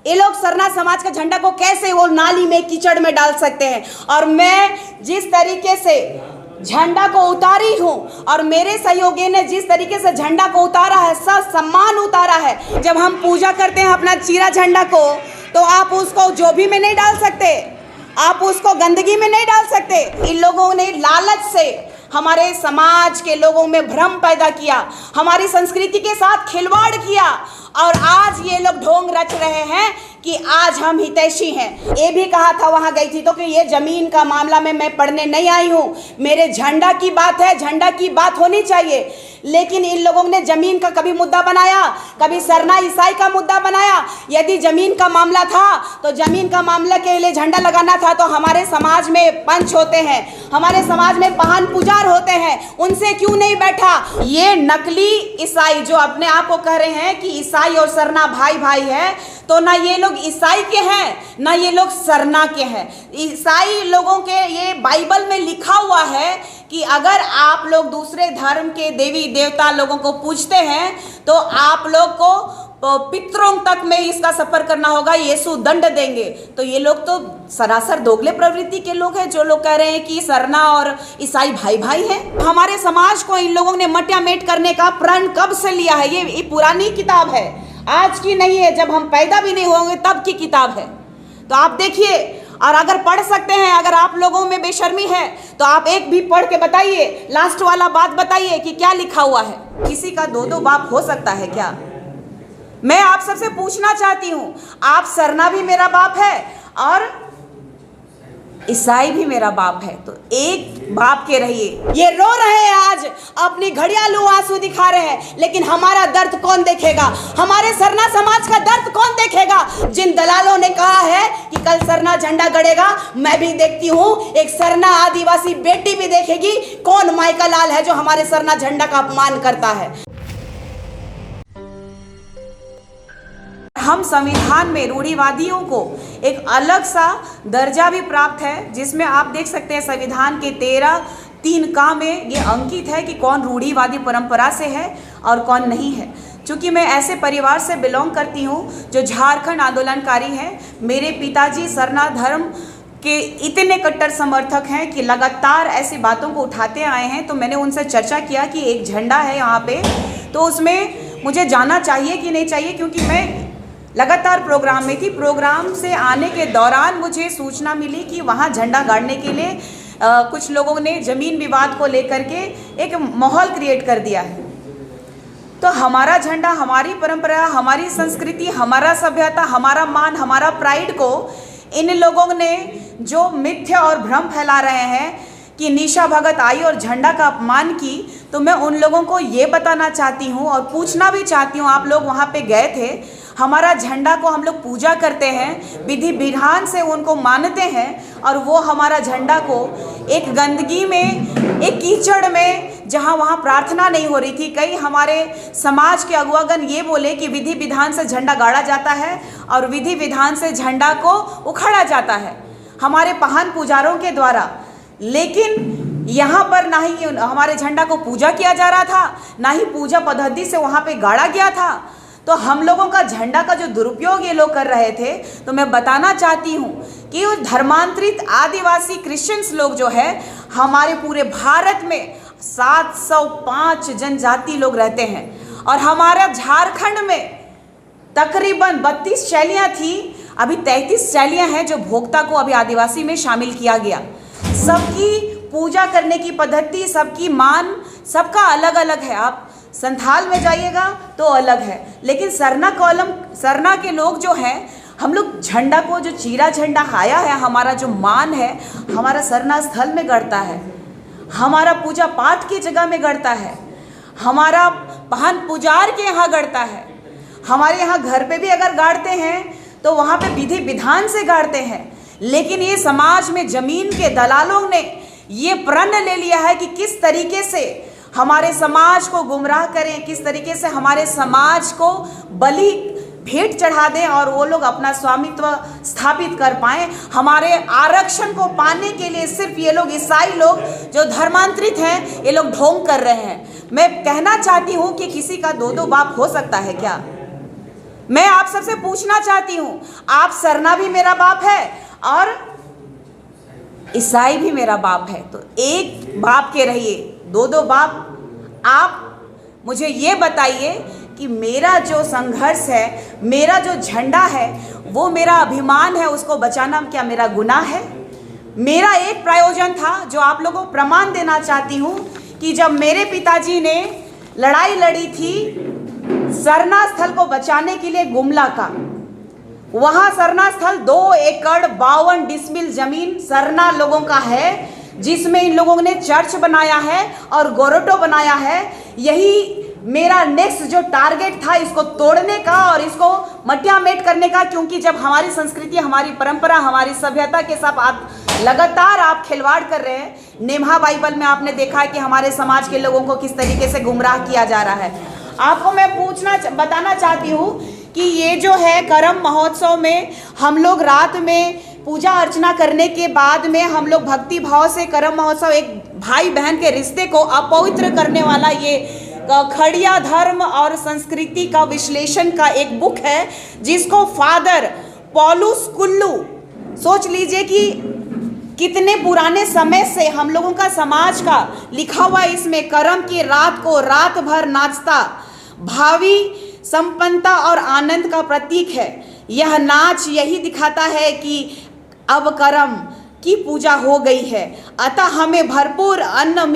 ये लोग सरना समाज का झंडा को कैसे वो नाली में कीचड़ में डाल सकते हैं। और मैं जिस तरीके से झंडा को उतारी हूँ और मेरे सहयोगी ने जिस तरीके से झंडा को उतारा है, सब सम्मान उतारा है। जब हम पूजा करते हैं अपना चीरा झंडा को, तो आप उसको जोभी में नहीं डाल सकते, आप उसको गंदगी में नहीं डाल सकते। इन लोगों ने लालच से हमारे समाज के लोगों में भ्रम पैदा किया, हमारी संस्कृति के साथ खिलवाड़ किया, और आज ये लोग ढोंग रच रहे हैं कि आज हम हितैषी हैं। ये भी कहा था वहाँ गई थी तो कि ये ज़मीन का मामला में मैं पढ़ने नहीं आई हूँ, मेरे झंडा की बात है, झंडा की बात होनी चाहिए। लेकिन इन लोगों ने ज़मीन का कभी मुद्दा बनाया, कभी सरना ईसाई का मुद्दा बनाया। यदि ज़मीन का मामला था तो ज़मीन का मामला के लिए झंडा लगाना था, तो हमारे समाज में पंच होते हैं, हमारे समाज में पाहन पुजार होते हैं, उनसे क्यों नहीं बैठा। ये नकली ईसाई जो अपने आप को कह रहे हैं कि ईसाई और सरना भाई भाई है, तो ना ये लोग ईसाई के हैं ना ये लोग सरना के हैं। ईसाई लोगों के ये बाइबल में लिखा हुआ है कि अगर आप लोग दूसरे धर्म के देवी देवता लोगों को पूजते हैं तो आप लोग को पितरों तक में इसका सफर करना होगा, यीशु दंड देंगे। तो ये लोग तो सरासर दोगले प्रवृत्ति के लोग हैं जो लोग कह रहे हैं कि सरना और ईसाई भाई भाई हैं। हमारे समाज को इन लोगों ने मटियामेट करने का प्रण कब से लिया है। ये पुरानी किताब है, आज की नहीं है, जब हम पैदा भी नहीं होंगे तब की किताब है। तो आप देखिए, और अगर पढ़ सकते हैं, अगर आप लोगों में बेशर्मी है तो आप एक भी पढ़ के बताइए, लास्ट वाला बात बताइए कि क्या लिखा हुआ है। किसी का दो दो बाप हो सकता है क्या? मैं आप सबसे पूछना चाहती हूँ, आप सरना भी मेरा बाप है और ईसाई भी मेरा बाप है, तो एक बाप के रहिए। ये रो रहे हैं आज, अपनी घड़ियालू आंसू दिखा रहे हैं, लेकिन हमारा दर्द कौन देखेगा? हमारे सरना समाज का दर्द कौन देखेगा? जिन दलालों ने कहा है कि कल सरना झंडा गड़ेगा, मैं भी देखती हूँ, एक सरना आदिवासी बेटी भी देखेगी। कौन माइका लाल है जो हमारे सरना झंडा का अपमान करता है? हम संविधान में रूढ़िवादियों को एक अलग सा दर्जा भी प्राप्त है, जिसमें आप देख सकते हैं संविधान के 13(3) में ये अंकित है कि कौन रूढ़िवादी परंपरा से है और कौन नहीं है। चूँकि मैं ऐसे परिवार से बिलोंग करती हूँ जो झारखंड आंदोलनकारी है, मेरे पिताजी सरना धर्म के इतने कट्टर समर्थक हैं कि लगातार ऐसी बातों को उठाते आए हैं। तो मैंने उनसे चर्चा किया कि एक झंडा है यहाँ पे, तो उसमें मुझे जाना चाहिए कि नहीं चाहिए, क्योंकि मैं लगातार प्रोग्राम में थी। प्रोग्राम से आने के दौरान मुझे सूचना मिली कि वहाँ झंडा गाड़ने के लिए कुछ लोगों ने ज़मीन विवाद को लेकर के एक माहौल क्रिएट कर दिया है। तो हमारा झंडा, हमारी परंपरा, हमारी संस्कृति, हमारा सभ्यता, हमारा मान, हमारा प्राइड को इन लोगों ने जो मिथ्या और भ्रम फैला रहे हैं कि निशा भगत आई और झंडा का अपमान की, तो मैं उन लोगों को ये बताना चाहती हूँ और पूछना भी चाहती हूँ, आप लोग वहाँ पे गए थे, हमारा झंडा को हम लोग पूजा करते हैं, विधि विधान से उनको मानते हैं, और वो हमारा झंडा को एक गंदगी में, एक कीचड़ में, जहाँ वहाँ प्रार्थना नहीं हो रही थी। कई हमारे समाज के अगुवागण ये बोले कि विधि विधान से झंडा गाड़ा जाता है और विधि विधान से झंडा को उखाड़ा जाता है हमारे पाहन पुजारों के द्वारा। लेकिन यहाँ पर ना ही हमारे झंडा को पूजा किया जा रहा था, ना ही पूजा पद्धति से वहाँ पे गाड़ा गया था। तो हम लोगों का झंडा का जो दुरुपयोग ये लोग कर रहे थे, तो मैं बताना चाहती हूँ कि उस धर्मांतरित आदिवासी क्रिश्चियंस लोग जो है, हमारे पूरे भारत में 705 जनजाति लोग रहते हैं, और हमारा झारखंड में तकरीबन 32 शैलियाँ थी, अभी 33 शैलियाँ हैं जो भोक्ता को अभी आदिवासी में शामिल किया गया। सबकी पूजा करने की पद्धति, सबकी मान, सबका अलग अलग है। आप संथाल में जाइएगा तो अलग है, लेकिन सरना के लोग जो हैं, हम लोग झंडा को, जो चीरा झंडा आया है, हमारा जो मान है, हमारा सरना स्थल में गड़ता है, हमारा पूजा पाठ की जगह में गड़ता है, हमारा पाहन पुजार के यहाँ गड़ता है, हमारे यहाँ घर पे भी अगर गाड़ते हैं तो वहाँ पे विधि विधान से गाड़ते हैं। लेकिन ये समाज में ज़मीन के दलालों ने ये प्रण ले लिया है कि किस तरीके से हमारे समाज को गुमराह करें, किस तरीके से हमारे समाज को बलि भेंट चढ़ा दें और वो लोग अपना स्वामित्व स्थापित कर पाएं। हमारे आरक्षण को पाने के लिए सिर्फ ये लोग, ईसाई लोग जो धर्मांतरित हैं, ये लोग ढोंग कर रहे हैं। मैं कहना चाहती हूँ कि किसी का दो दो बाप हो सकता है क्या? मैं आप सबसे पूछना चाहती हूं, आप सरना भी मेरा बाप है और ईसाई भी मेरा बाप है, तो एक बाप के रहिए, दो दो बाप। आप मुझे ये बताइए कि मेरा जो संघर्ष है, मेरा जो झंडा है, वो मेरा अभिमान है, उसको बचाना क्या मेरा गुनाह है? मेरा एक प्रयोजन था जो आप लोगों को प्रमाण देना चाहती हूँ कि जब मेरे पिताजी ने लड़ाई लड़ी थी सरना स्थल को बचाने के लिए गुमला का, वहाँ सरना स्थल 2 एकड़ 52 डिसमिल जमीन सरना लोगों का है, जिसमें इन लोगों ने चर्च बनाया है और गोरटो बनाया है। यही मेरा नेक्स्ट जो टारगेट था, इसको तोड़ने का और इसको मटियामेट करने का, क्योंकि जब हमारी संस्कृति, हमारी परंपरा, हमारी सभ्यता के साथ आप लगातार खिलवाड़ कर रहे हैं। नेम्हा बाइबल में आपने देखा है कि हमारे समाज के लोगों को किस तरीके से गुमराह किया जा रहा है। आपको मैं बताना चाहती हूँ कि ये जो है करम महोत्सव में हम लोग रात में पूजा अर्चना करने के बाद में हम लोग भक्ति भाव से करम महोत्सव, एक भाई बहन के रिश्ते को अपवित्र करने वाला ये खड़िया धर्म और संस्कृति का विश्लेषण का एक बुक है, जिसको फादर पॉलुस कुल्लू, सोच लीजिए कि कितने पुराने समय से हम लोगों का समाज का लिखा हुआ इसमें करम की रात को रात भर नाचता, भावी संपन्नता और आनंद का प्रतीक है। यह नाच यही दिखाता है कि अब करम की पूजा हो गई है, अतः हमें भरपूर अन्न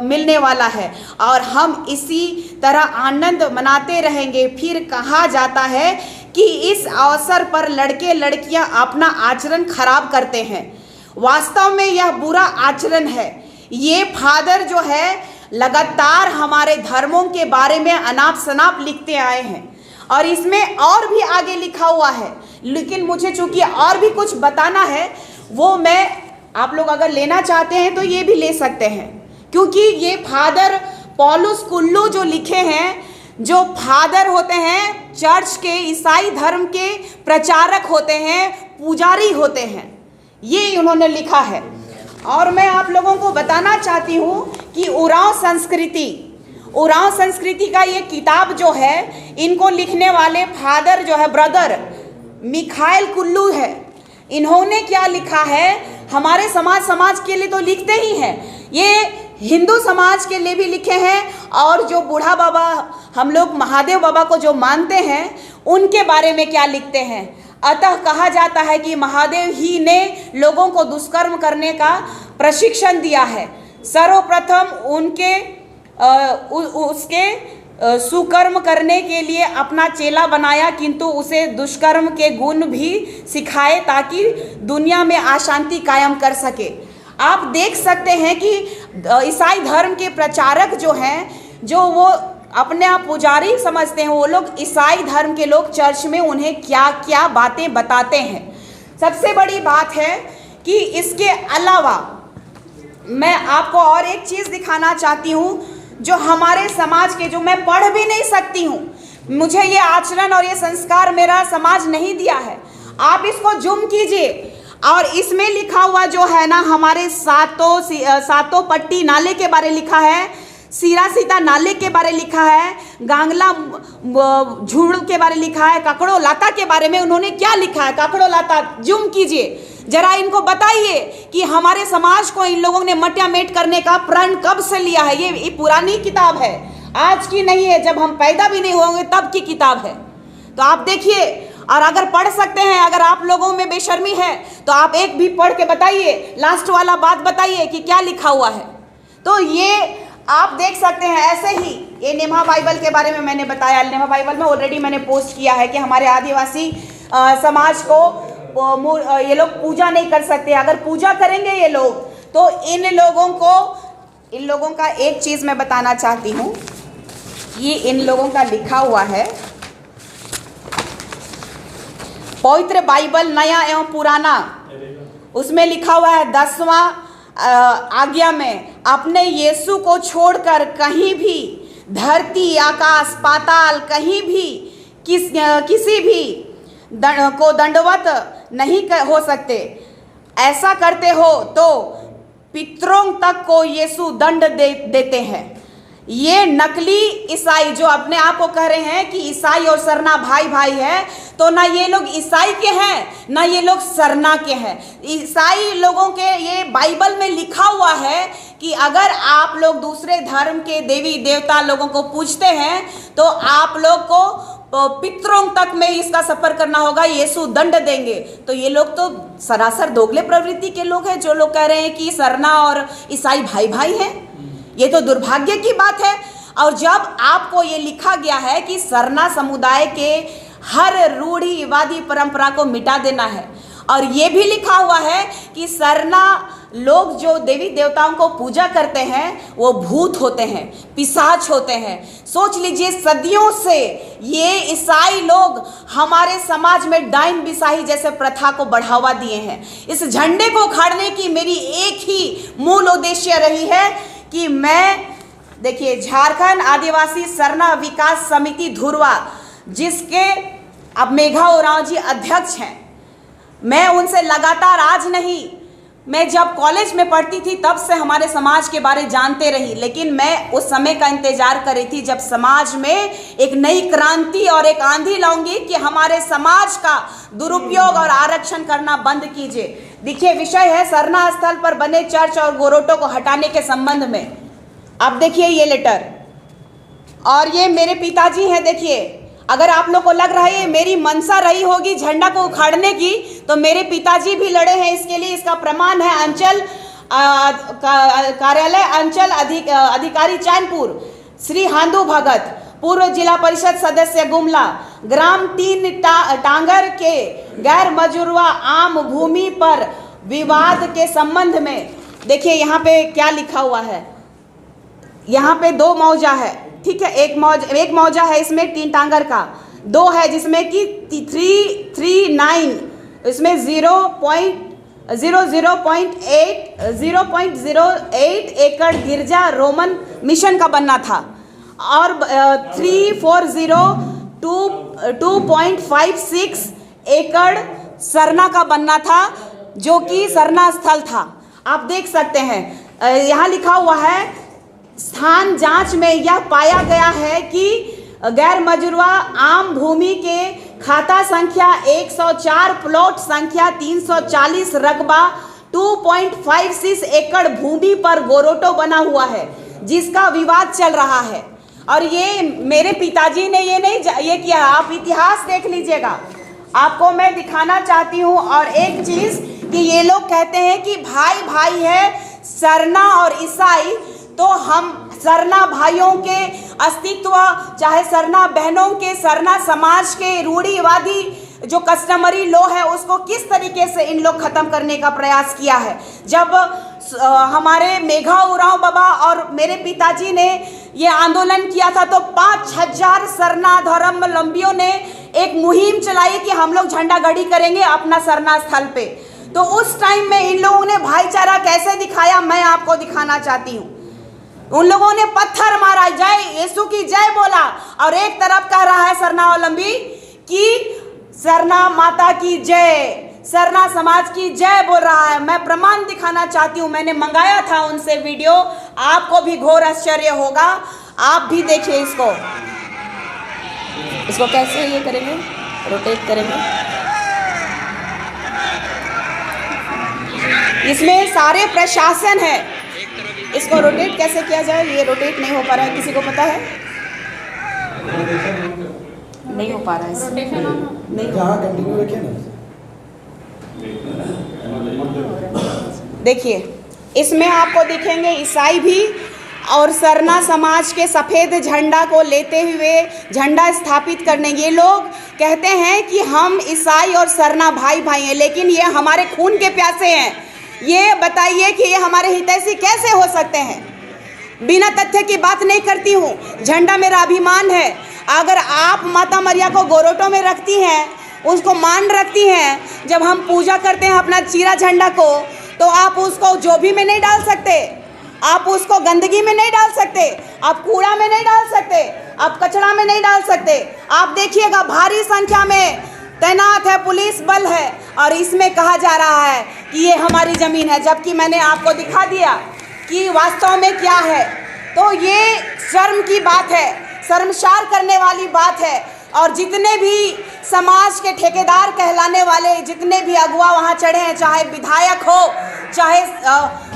मिलने वाला है और हम इसी तरह आनंद मनाते रहेंगे। फिर कहा जाता है कि इस अवसर पर लड़के लड़कियां अपना आचरण खराब करते हैं। वास्तव में यह बुरा आचरण है। ये फादर जो है लगातार हमारे धर्मों के बारे में अनाप शनाप लिखते आए हैं और इसमें और भी आगे लिखा हुआ है, लेकिन मुझे चूंकि और भी कुछ बताना है, वो मैं आप लोग अगर लेना चाहते हैं तो ये भी ले सकते हैं, क्योंकि ये फादर पॉलुस कुल्लू जो लिखे हैं, जो फादर होते हैं चर्च के, ईसाई धर्म के प्रचारक होते हैं, पुजारी होते हैं, ये उन्होंने लिखा है। और मैं आप लोगों को बताना चाहती हूँ कि उरांव संस्कृति का ये किताब जो है, इनको लिखने वाले फादर जो है ब्रदर मिखाइल कुल्लू है। इन्होंने क्या लिखा है, हमारे समाज के लिए तो लिखते ही हैं, ये हिंदू समाज के लिए भी लिखे हैं, और जो बूढ़ा बाबा, हम लोग महादेव बाबा को जो मानते हैं, उनके बारे में क्या लिखते हैं। अतः कहा जाता है कि महादेव ही ने लोगों को दुष्कर्म करने का प्रशिक्षण दिया है। सर्वप्रथम उसके सुकर्म करने के लिए अपना चेला बनाया, किंतु उसे दुष्कर्म के गुण भी सिखाए ताकि दुनिया में अशांति कायम कर सके। आप देख सकते हैं कि ईसाई धर्म के प्रचारक जो हैं, जो वो अपने आप पुजारी समझते हैं, वो लोग ईसाई धर्म के लोग चर्च में उन्हें क्या क्या बातें बताते हैं। सबसे बड़ी बात है कि इसके अलावा मैं आपको और एक चीज़ दिखाना चाहती हूँ, जो हमारे समाज के, जो मैं पढ़ भी नहीं सकती हूँ, मुझे ये आचरण और ये संस्कार मेरा समाज नहीं दिया है। आप इसको जूम कीजिए और इसमें लिखा हुआ जो है ना, हमारे सातों पट्टी नाले के बारे लिखा है, सीरा सीता नाले के बारे लिखा है, गांगला झूड़ के बारे लिखा है, काकड़ो लाता के बारे में उन्होंने क्या लिखा है। काकड़ो लाता जूम कीजिए, जरा इनको बताइए कि हमारे समाज को इन लोगों ने मटियामेट करने का प्रण कब से लिया है। ये पुरानी किताब है, आज की नहीं है, जब हम पैदा भी नहीं होंगे तब की किताब है। तो आप देखिए, और अगर पढ़ सकते हैं, अगर आप लोगों में बेशर्मी है तो आप एक भी पढ़ के बताइए, लास्ट वाला बात बताइए कि क्या लिखा हुआ है। तो ये आप देख सकते हैं। ऐसे ही ये नेम्हा बाइबल के बारे में मैंने बताया, नेम्हा बाइबल में ऑलरेडी मैंने पोस्ट किया है कि हमारे आदिवासी समाज को ये लोग पूजा नहीं कर सकते। अगर पूजा करेंगे ये लोग, तो इन लोगों का एक चीज़ मैं बताना चाहती हूँ। ये इन लोगों का लिखा हुआ है, पवित्र बाइबल नया एवं पुराना, उसमें लिखा हुआ है 10वां आज्ञा में, अपने यीशु को छोड़कर कहीं भी, धरती आकाश पाताल कहीं भी किसी भी को दंडवत नहीं हो सकते। ऐसा करते हो तो पितरों तक को यीशु दंड देते हैं। ये नकली ईसाई जो अपने आप को कह रहे हैं कि ईसाई और सरना भाई भाई है, तो ना ये लोग ईसाई के हैं ना ये लोग सरना के हैं। ईसाई लोगों के ये बाइबल में लिखा हुआ है कि अगर आप लोग दूसरे धर्म के देवी देवता लोगों को पूजते हैं तो आप लोग को पितरों तक में इसका सफर करना होगा, यीशु दंड देंगे। तो ये लोग तो सरासर दोगले प्रवृत्ति के लोग हैं जो लोग कह रहे हैं कि सरना और ईसाई भाई भाई हैं। ये तो दुर्भाग्य की बात है। और जब आपको ये लिखा गया है कि सरना समुदाय के हर रूढ़िवादी परंपरा को मिटा देना है, और ये भी लिखा हुआ है कि सरना लोग जो देवी देवताओं को पूजा करते हैं वो भूत होते हैं, पिशाच होते हैं। सोच लीजिए, सदियों से ये ईसाई लोग हमारे समाज में डाइन बिसाही जैसे प्रथा को बढ़ावा दिए हैं। इस झंडे को उखाड़ने की मेरी एक ही मूल उद्देश्य रही है कि मैं, देखिए, झारखंड आदिवासी सरना विकास समिति धुरवा, जिसके अब मेघा उरांव जी अध्यक्ष हैं, मैं उनसे लगातार, आज नहीं, मैं जब कॉलेज में पढ़ती थी तब से हमारे समाज के बारे जानते रही, लेकिन मैं उस समय का इंतजार कर रही थी जब समाज में एक नई क्रांति और एक आंधी लाऊंगी कि हमारे समाज का दुरुपयोग और आरक्षण करना बंद कीजिए। देखिए, विषय है सरना स्थल पर बने चर्च और गोरोटो को हटाने के संबंध में। अब देखिए ये लेटर, और ये मेरे पिताजी हैं। देखिए, अगर आप लोग को लग रहा है ये मेरी मनसा रही होगी झंडा को उखाड़ने की, तो मेरे पिताजी भी लड़े हैं इसके लिए। इसका प्रमाण है अंचल कार्यालय अंचल अधिकारी चैनपुर श्री हांदू भगत, पूर्व जिला परिषद सदस्य गुमला, ग्राम 3 टांगर के गैर मजुरवा आम भूमि पर विवाद के संबंध में। देखिए यहाँ पे क्या लिखा हुआ है, यहाँ पे 2 मौजा है, ठीक है। एक मौजा है इसमें 3 टांगर का, 2 है जिसमें कि 339, इसमें 0.08 एकड़ गिरजा रोमन मिशन का बनना था, और 2.56 एकड़ सरना का बनना था, जो कि सरना स्थल था। आप देख सकते हैं यहाँ लिखा हुआ है, स्थान जांच में यह पाया गया है कि गैर मजुरवा आम भूमि के खाता संख्या 104, प्लॉट संख्या 340, रकबा 2.56 एकड़ भूमि पर गोरोटो बना हुआ है, जिसका विवाद चल रहा है। और ये मेरे पिताजी ने ये किया। आप इतिहास देख लीजिएगा, आपको मैं दिखाना चाहती हूँ। और एक चीज कि ये लोग कहते हैं कि भाई भाई है सरना और ईसाई, तो हम सरना भाइयों के अस्तित्व, चाहे सरना बहनों के, सरना समाज के रूढ़िवादी जो कस्टमरी लॉ है उसको किस तरीके से इन लोग खत्म करने का प्रयास किया है। जब हमारे मेघा उरांव बाबा और मेरे पिताजी ने ये आंदोलन किया था तो 5000 सरना धर्मावलंबियों ने एक मुहिम चलाई कि हम लोग झंडा गड़ी करेंगे अपना सरना स्थल पे। तो उस टाइम में इन लोगों ने भाईचारा कैसे दिखाया, मैं आपको दिखाना चाहती हूँ। उन लोगों ने पत्थर मारा, जय यीशु की जय बोला, और एक तरफ कह रहा है सरनावलंबी कि सरना माता की जय, सरना समाज की जय बोल रहा है। मैं प्रमाण दिखाना चाहती हूँ, मैंने मंगाया था उनसे वीडियो, आपको भी घोर आश्चर्य होगा। आप भी देखिए इसको कैसे ये करेंगे, रोटेट करेंगे। इसमें सारे प्रशासन है, इसको रोटेट कैसे किया जाए, ये रोटेट नहीं हो पा रहा है, किसी को पता है? नहीं हो पा रहा है, नहीं। देखिए, इसमें आपको दिखेंगे ईसाई भी और सरना समाज के सफ़ेद झंडा को लेते हुए झंडा स्थापित करने। ये लोग कहते हैं कि हम ईसाई और सरना भाई भाई हैं, लेकिन ये हमारे खून के प्यासे हैं। ये बताइए कि ये हमारे हितैषी कैसे हो सकते हैं? बिना तथ्य की बात नहीं करती हूँ, झंडा मेरा अभिमान है। अगर आप माता मरिया को गोरोटो में रखती हैं, उसको मान रखती हैं, जब हम पूजा करते हैं अपना चीरा झंडा को, तो आप उसको जोभी में नहीं डाल सकते, आप उसको गंदगी में नहीं डाल सकते, आप कूड़ा में नहीं डाल सकते, आप कचरा में नहीं डाल सकते। आप देखिएगा भारी संख्या में तैनात है, पुलिस बल है, और इसमें कहा जा रहा है कि ये हमारी ज़मीन है, जबकि मैंने आपको दिखा दिया कि वास्तव में क्या है। तो ये शर्म की बात है, शर्मसार करने वाली बात है। और जितने भी समाज के ठेकेदार कहलाने वाले जितने भी अगुआ वहाँ चढ़े हैं, चाहे विधायक हो, चाहे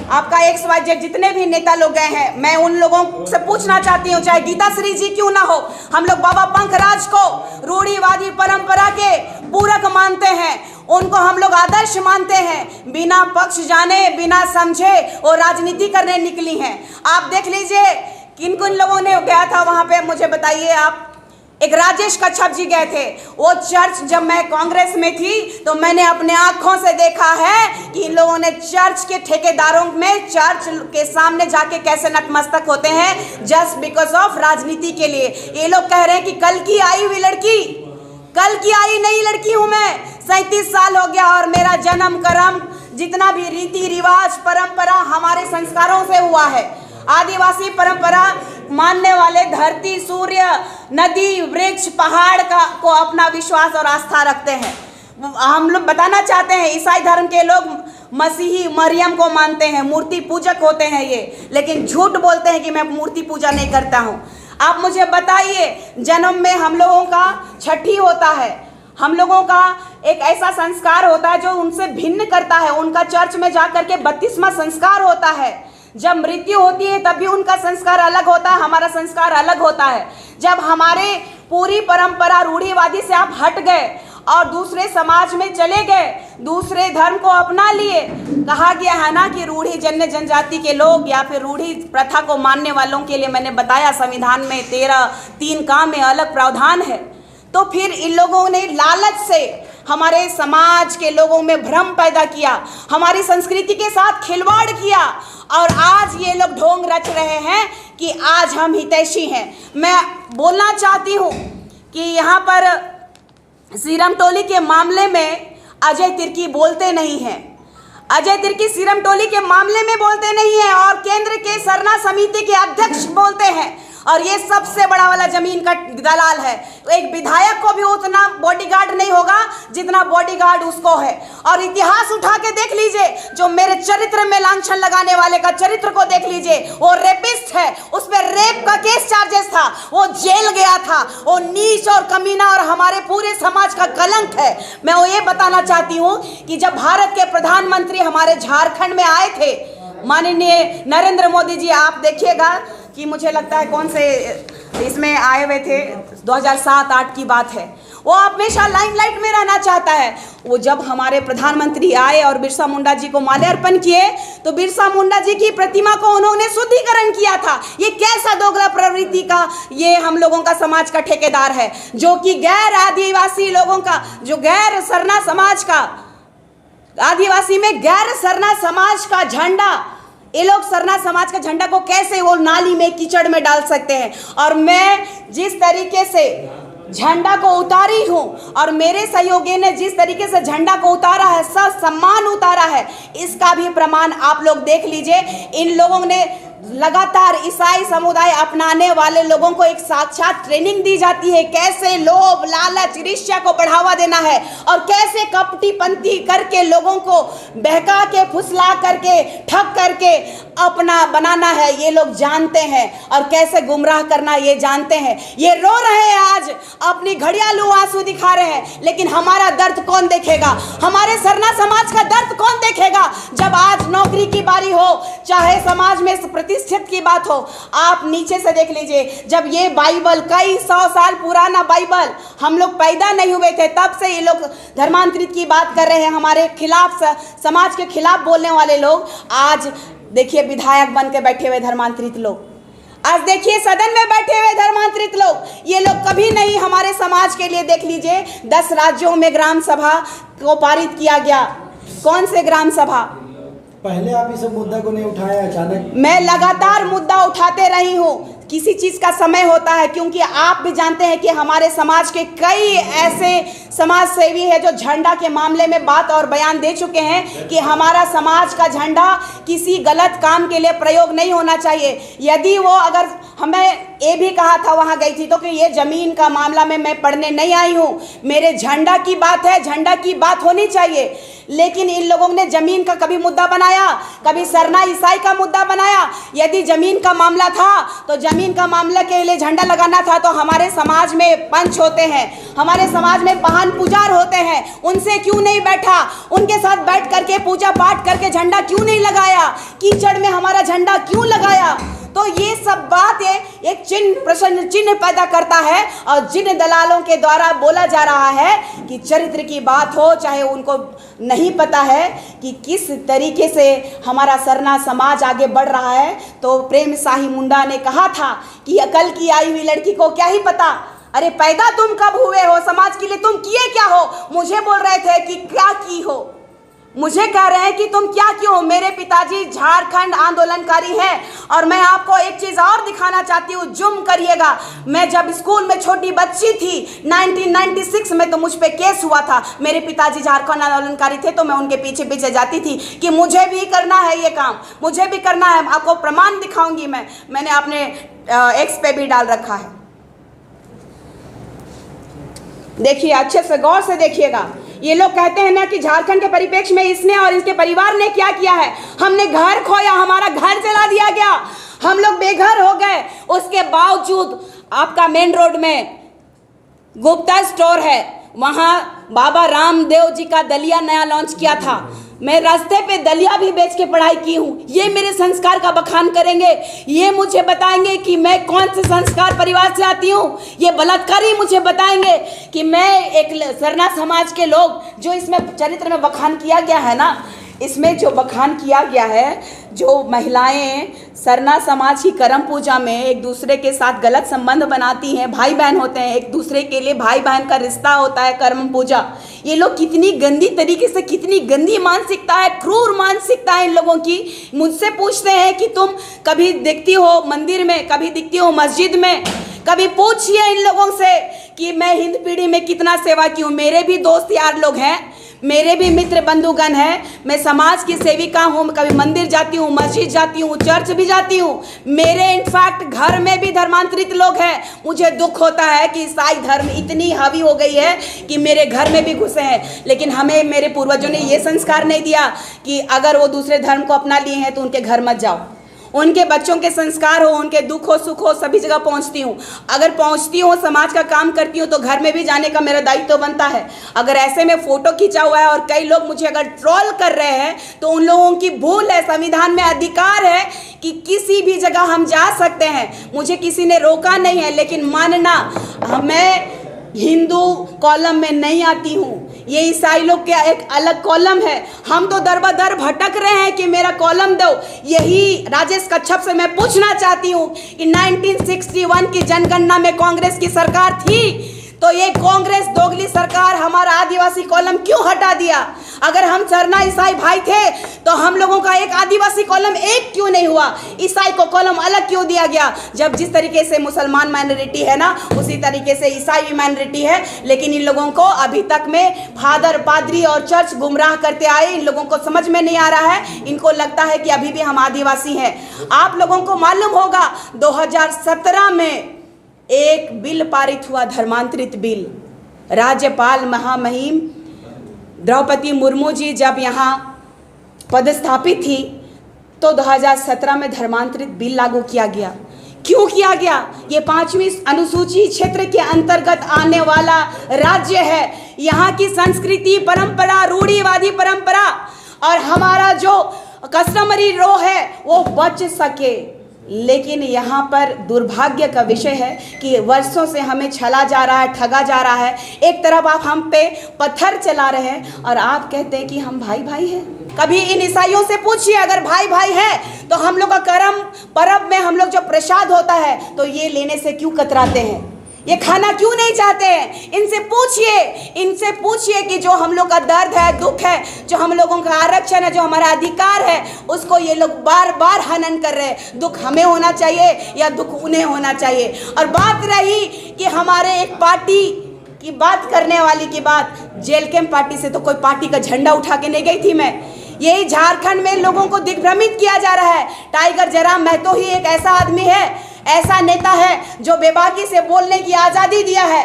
आपका XYZ जितने भी नेता लोग गए हैं, मैं उन लोगों से पूछना चाहती हूँ, चाहे गीता श्री जी क्यों ना हो, हम लोग बाबा पंकराज को रूढ़िवादी परंपरा के पूरक मानते हैं, उनको हम लोग आदर्श मानते हैं। बिना पक्ष जाने, बिना समझे वो राजनीति करने निकली हैं। आप देख लीजिए किन किन लोगों ने गया था वहाँ पे, मुझे बताइए आप। एक राजेश कच्छप जी गए थे। वो चर्च, जब मैं कांग्रेस में थी तो मैंने अपने आंखों से देखा है कि इन लोगों ने चर्च के ठेकेदारों में चर्च के सामने जाके कैसे नतमस्तक होते हैं, जस्ट बिकॉज ऑफ राजनीति के लिए। ये लोग कह रहे हैं कि कल की आई हुई लड़की, कल की आई नई लड़की हूं मैं, 37 साल हो गया और मेरा जन्म कर्म जितना भी रीति रिवाज परंपरा हमारे संस्कारों से हुआ है। आदिवासी परंपरा मानने वाले धरती, सूर्य, नदी, वृक्ष, पहाड़ को अपना विश्वास और आस्था रखते हैं। हम लोग बताना चाहते हैं, ईसाई धर्म के लोग मसीही मरियम को मानते हैं, मूर्ति पूजक होते हैं ये, लेकिन झूठ बोलते हैं कि मैं मूर्ति पूजा नहीं करता हूँ। आप मुझे बताइए, जन्म में हम लोगों का छठी होता है, हम लोगों का एक ऐसा संस्कार होता है जो उनसे भिन्न करता है। उनका चर्च में जाकर के 32वां संस्कार होता है। जब मृत्यु होती है तब भी उनका संस्कार अलग होता है, हमारा संस्कार अलग होता है। जब हमारे पूरी परंपरा रूढ़िवादी से आप हट गए और दूसरे समाज में चले गए, दूसरे धर्म को अपना लिए, कहा गया है ना कि रूढ़ी जन्य जनजाति के लोग या फिर रूढ़ी प्रथा को मानने वालों के लिए, मैंने बताया संविधान में 3 काम में अलग प्रावधान है। तो फिर इन लोगों ने लालच से हमारे समाज के लोगों में भ्रम पैदा किया, हमारी संस्कृति के साथ खिलवाड़ किया और आज ये लोग ढोंग रच रहे हैं कि आज हम हितैषी हैं। मैं बोलना चाहती हूँ कि यहाँ पर सीरम टोली के मामले में अजय तिर्की बोलते नहीं हैं। अजय तिर्की सीरम टोली के मामले में बोलते नहीं हैं और केंद्र के सरना समिति के अध्यक्ष बोलते हैं और ये सबसे बड़ा वाला जमीन का दलाल है। तो एक विधायक को भी उतना बॉडीगार्ड नहीं होगा जितना बॉडीगार्ड उसको है। और इतिहास उठा के देख लीजिए, जो मेरे चरित्र में लांछन लगाने वाले का चरित्र को देख लीजिए, वो रेपिस्ट है, उस पर रेप का केस चार्जेस था, वो जेल गया था, वो नीच और कमीना और हमारे पूरे समाज का कलंक है। मैं वो ये बताना चाहती हूँ कि जब भारत के प्रधानमंत्री हमारे झारखंड में आए थे, माननीय नरेंद्र मोदी जी, आप देखिएगा कि मुझे लगता है कौन से इसमें आए हुए थे, 2007-8 की बात है। वो हमेशा लाइमलाइट में रहना चाहता है। वो जब हमारे प्रधानमंत्री आए और बिरसा मुंडा जी को माल्यार्पण किए तो बिरसा मुंडा जी की प्रतिमा को उन्होंने शुद्धिकरण किया था। ये कैसा दोगला प्रवृत्ति का ये हम लोगों का समाज का ठेकेदार है, जो कि गैर आदिवासी लोगों का, जो गैर सरना समाज का, आदिवासी में गैर सरना समाज का झंडा, ये लोग सरना समाज का झंडा को कैसे वो नाली में कीचड़ में डाल सकते हैं। और मैं जिस तरीके से झंडा को उतारी हूँ और मेरे सहयोगी ने जिस तरीके से झंडा को उतारा है, सब सम्मान उतारा है, इसका भी प्रमाण आप लोग देख लीजिए। इन लोगों ने लगातार ईसाई समुदाय अपनाने वाले लोगों को एक साक्षात ट्रेनिंग दी जाती है, कैसे लोभ लालच ईर्ष्या को बढ़ावा देना है और कैसे कपटीपंथी करके लोगों को बहका के फुसला करके ठग करके अपना बनाना है, ये लोग जानते हैं, और कैसे गुमराह करना ये जानते हैं। ये रो रहे हैं आज, अपनी घड़ियालू आंसू दिखा रहे हैं, लेकिन हमारा दर्द कौन देखेगा? हमारे सरना समाज का दर्द कौन देखेगा? जब आज नौकरी की बारी हो, चाहे समाज में प्रतिष्ठित की बात हो, आप नीचे से देख लीजिए, जब ये बाइबल कई 100 साल पुराना बाइबल, हम लोग पैदा नहीं हुए थे तब से ये लोग धर्मांतरित की बात कर रहे हैं, हमारे खिलाफ, समाज के खिलाफ बोलने वाले लोग। आज देखिए विधायक बन के बैठे हुए धर्मांतरित लोग, आज देखिए सदन में बैठे हुए धर्मांतरित लोग, ये लोग कभी नहीं हमारे समाज के लिए। देख लीजिए 10 राज्यों में ग्राम सभा को पारित किया गया। कौन से ग्राम सभा? पहले आप इस मुद्दा को नहीं उठाया, अचानक। मैं लगातार मुद्दा उठाते रही हूँ, किसी चीज़ का समय होता है, क्योंकि आप भी जानते हैं कि हमारे समाज के कई ऐसे समाज सेवी है जो झंडा के मामले में बात और बयान दे चुके हैं कि हमारा समाज का झंडा किसी गलत काम के लिए प्रयोग नहीं होना चाहिए। यदि वो, अगर हमें ये भी कहा था, वहाँ गई थी, तो कि ये ज़मीन का मामला में मैं पढ़ने नहीं आई हूँ, मेरे झंडा की बात है, झंडा की बात होनी चाहिए। लेकिन इन लोगों ने जमीन का कभी मुद्दा बनाया, कभी सरना ईसाई का मुद्दा बनाया। यदि जमीन का मामला था तो जमीन का मामला के लिए झंडा लगाना था तो हमारे समाज में पंच होते हैं, हमारे समाज में वाहन पुजार होते हैं, उनसे क्यों नहीं बैठा? उनके साथ बैठ करके पूजा पाठ करके झंडा क्यों नहीं लगाया? कीचड़ में हमारा झंडा क्यों लगाया? तो ये सब बात एक प्रश्न चिन्ह पैदा करता है और जिन दलालों के द्वारा बोला जा रहा है कि चरित्र की बात हो, चाहे उनको नहीं पता है कि किस तरीके से हमारा सरना समाज आगे बढ़ रहा है। तो प्रेम शाही मुंडा ने कहा था कि अकल की आई हुई लड़की को क्या ही पता। अरे पैदा तुम कब हुए हो? समाज के लिए तुम किए क्या हो? मुझे बोल रहे थे कि क्या की हो, मुझे कह रहे हैं कि तुम क्या क्यों? मेरे पिताजी झारखंड आंदोलनकारी हैं और मैं आपको एक चीज़ और दिखाना चाहती हूँ, जुम करिएगा। मैं जब स्कूल में छोटी बच्ची थी 1996 में, तो मुझ पे केस हुआ था। मेरे पिताजी झारखंड आंदोलनकारी थे तो मैं उनके पीछे पीछे जाती थी कि मुझे भी करना है ये काम, मुझे भी करना है। आपको प्रमाण दिखाऊंगी मैंने अपने एक्स पे भी डाल रखा है। देखिए, अच्छे से गौर से देखिएगा। ये लोग कहते हैं ना कि झारखंड के परिप्रेक्ष्य में इसने और इसके परिवार ने क्या किया है। हमने घर खोया, हमारा घर जला दिया गया, हम लोग बेघर हो गए। उसके बावजूद आपका मेन रोड में गुप्ता स्टोर है, वहाँ बाबा रामदेव जी का दलिया नया लॉन्च किया था। मैं रास्ते पे दलिया भी बेच के पढ़ाई की हूँ। ये मेरे संस्कार का बखान करेंगे, ये मुझे बताएंगे कि मैं कौन से संस्कार परिवार से आती हूँ। ये बलात्कारी मुझे बताएंगे कि मैं एक सरना समाज के लोग, जो इसमें चरित्र में बखान किया गया है ना, इसमें जो बखान किया गया है, जो महिलाएं सरना समाज की करम पूजा में एक दूसरे के साथ गलत संबंध बनाती हैं, भाई बहन होते हैं, एक दूसरे के लिए भाई बहन का रिश्ता होता है करम पूजा। ये लोग कितनी गंदी तरीके से, कितनी गंदी मानसिकता है, क्रूर मानसिकता है इन लोगों की। मुझसे पूछते हैं कि तुम कभी दिखती हो मंदिर में, कभी दिखती हो मस्जिद में? कभी पूछिए इन लोगों से कि मैं हिंद पीढ़ी में कितना सेवा की हूँ। मेरे भी दोस्त यार लोग हैं, मेरे भी मित्र बंधुगण हैं, मैं समाज की सेविका हूँ। कभी मंदिर जाती हूँ, मस्जिद जाती हूँ, चर्च भी जाती हूँ। मेरे इनफैक्ट घर में भी धर्मांतरित लोग हैं। मुझे दुख होता है कि ईसाई धर्म इतनी हावी हो गई है कि मेरे घर में भी घुसे हैं। लेकिन हमें मेरे पूर्वजों ने ये संस्कार नहीं दिया कि अगर वो दूसरे धर्म को अपना लिए हैं तो उनके घर मत जाओ। उनके बच्चों के संस्कार हो, उनके दुख हो सुख हो, सभी जगह पहुंचती हूँ। अगर पहुंचती हूँ, समाज का काम करती हूँ, तो घर में भी जाने का मेरा दायित्व तो बनता है। अगर ऐसे में फोटो खींचा हुआ है और कई लोग मुझे अगर ट्रोल कर रहे हैं तो उन लोगों की भूल है। संविधान में अधिकार है कि किसी भी जगह हम जा सकते हैं, मुझे किसी ने रोका नहीं है। लेकिन मानना, मैं हिंदू कॉलम में नहीं आती हूँ, ये ईसाई लोग का एक अलग कॉलम है। हम तो दर बदर भटक रहे हैं कि मेरा कॉलम दो। यही राजेश कच्छप से मैं पूछना चाहती हूँ कि 1961 की जनगणना में कांग्रेस की सरकार थी, तो ये कांग्रेस दोगली सरकार हमारा आदिवासी कॉलम क्यों हटा दिया? अगर हम सरना ईसाई भाई थे तो हम लोगों का एक आदिवासी कॉलम एक क्यों नहीं हुआ? ईसाई को कॉलम अलग क्यों दिया गया? जब जिस तरीके से मुसलमान माइनॉरिटी है ना, उसी तरीके से ईसाई भी माइनॉरिटी है। लेकिन इन लोगों को अभी तक में फादर, पादरी और चर्च गुमराह करते आए। इन लोगों को समझ में नहीं आ रहा है, इनको लगता है कि अभी भी हम आदिवासी हैं। आप लोगों को मालूम होगा 2017 में एक बिल पारित हुआ, धर्मांतरित बिल। राज्यपाल महामहिम द्रौपदी मुर्मू जी जब यहाँ पदस्थापित थी तो 2017 में धर्मांतरित बिल लागू किया गया। क्यों किया गया? ये 5वीं अनुसूची क्षेत्र के अंतर्गत आने वाला राज्य है। यहाँ की संस्कृति, परंपरा, रूढ़िवादी परंपरा और हमारा जो कस्टमरी रो है वो बच सके। लेकिन यहाँ पर दुर्भाग्य का विषय है कि वर्षों से हमें छला जा रहा है, ठगा जा रहा है। एक तरफ आप हम पे पत्थर चला रहे हैं और आप कहते हैं कि हम भाई भाई हैं। कभी इन ईसाइयों से पूछिए, अगर भाई भाई है तो हम लोग का करम पर्व में हम लोग जो प्रसाद होता है तो ये लेने से क्यों कतराते हैं? ये खाना क्यों नहीं चाहते हैं? इनसे पूछिए कि जो हम लोग का दर्द है, दुख है, जो हम लोगों का आरक्षण है, जो हमारा अधिकार है, उसको ये लोग बार बार हनन कर रहे हैं। दुख हमें होना चाहिए या दुख उन्हें होना चाहिए? और बात रही कि हमारे एक पार्टी की बात करने वाली की बात, जेल कैंप पार्टी से तो कोई पार्टी का झंडा उठा के नहीं गई थी मैं। यही झारखंड में लोगों को दिग्भ्रमित किया जा रहा है। टाइगर जयराम महतो ही एक ऐसा आदमी है, ऐसा नेता है जो बेबाकी से बोलने की आज़ादी दिया है।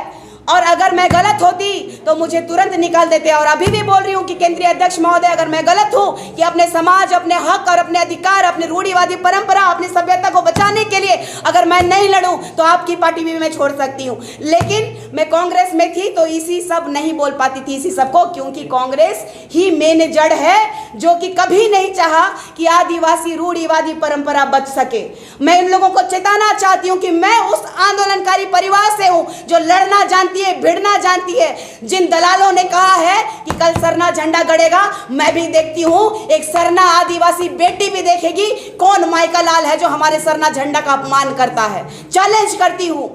और अगर मैं गलत होती तो मुझे तुरंत निकाल देते। और अभी भी बोल रही हूँ कि केंद्रीय अध्यक्ष महोदय, अगर मैं गलत हूँ कि अपने समाज, अपने हक और अपने अधिकार, अपने रूढ़िवादी परंपरा, अपनी सभ्यता को बचाने के लिए अगर मैं नहीं लड़ूं तो आपकी पार्टी भी मैं छोड़ सकती हूँ। लेकिन मैं कांग्रेस में थी तो इसी सब नहीं बोल पाती थी इसी सबको, क्योंकि कांग्रेस ही मेन जड़ है जो कि कभी नहीं चाहा कि आदिवासी रूढ़िवादी परंपरा बच सके। मैं इन लोगों को चेताना चाहती हूँ कि मैं उस आंदोलनकारी परिवार से हूँ जो लड़ना जानती है, भिड़ना जानती है। जिन दलालों ने कहा है कि कल सरना झंडा गड़ेगा, मैं भी देखती हूँ, एक सरना आदिवासी बेटी भी देखेगी कौन माइका लाल है जो हमारे सरना झंडा का अपमान करता है। चैलेंज करती हूँ,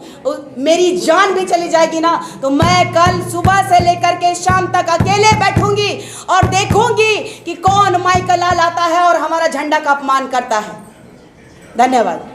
मेरी जान भी चली जाएगी ना तो मैं कल सुबह से लेकर के शाम तक अकेले बैठूंगी और देखूंगी कि कौन माइका लाल आता है और हमारा झंडा का अपमान करता है। धन्यवाद।